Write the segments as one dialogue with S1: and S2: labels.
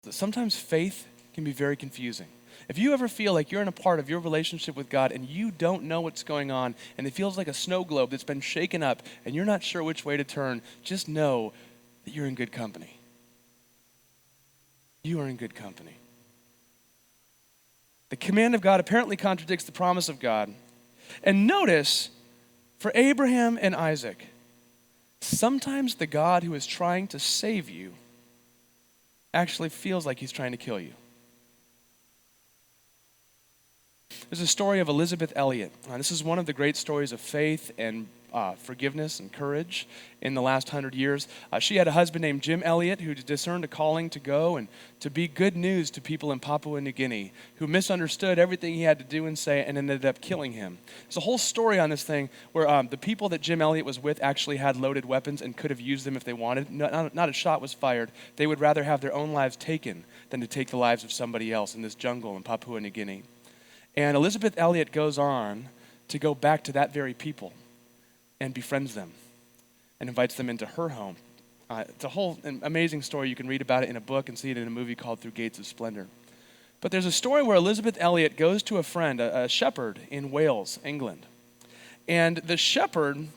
S1: Sometimes faith can be very confusing. If you ever feel like you're in a part of your relationship with God and you don't know what's going on and it feels like a snow globe that's been shaken up and you're not sure which way to turn, just know that you're in good company. You are in good company. The command of God apparently contradicts the promise of God. And notice, for Abraham and Isaac, sometimes the God who is trying to save you actually feels like he's trying to kill you. There's a story of Elisabeth Elliot. This is one of the great stories of faith and forgiveness and courage in the last 100 years. She had a husband named Jim Elliot who discerned a calling to go and to be good news to people in Papua New Guinea, who misunderstood everything he had to do and say and ended up killing him. There's a whole story on this thing where the people that Jim Elliot was with actually had loaded weapons and could have used them if they wanted. Not a shot was fired. They would rather have their own lives taken than to take the lives of somebody else in this jungle in Papua New Guinea. And Elisabeth Elliot goes on to go back to that very people and befriends them and invites them into her home. It's a whole amazing story. You can read about it in a book and see it in a movie called Through Gates of Splendor. But there's a story where Elisabeth Elliot goes to a friend, a shepherd in Wales, England. And the shepherd,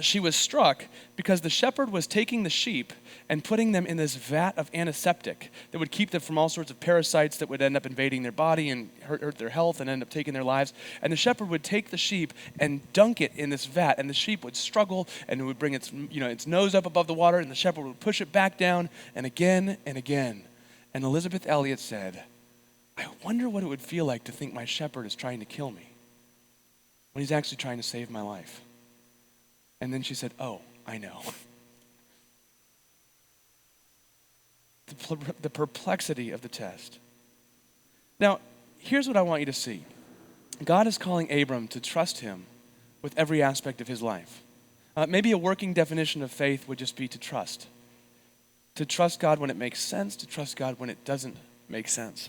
S1: she was struck because the shepherd was taking the sheep and putting them in this vat of antiseptic that would keep them from all sorts of parasites that would end up invading their body and hurt their health and end up taking their lives. And the shepherd would take the sheep and dunk it in this vat, and the sheep would struggle and it would bring its nose up above the water, and the shepherd would push it back down, and again and again. And Elisabeth Elliot said, I wonder what it would feel like to think my shepherd is trying to kill me when he's actually trying to save my life. And then she said, oh, I know. The perplexity of the test. Now, here's what I want you to see. God is calling Abram to trust him with every aspect of his life. Maybe a working definition of faith would just be to trust. To trust God when it makes sense, to trust God when it doesn't make sense.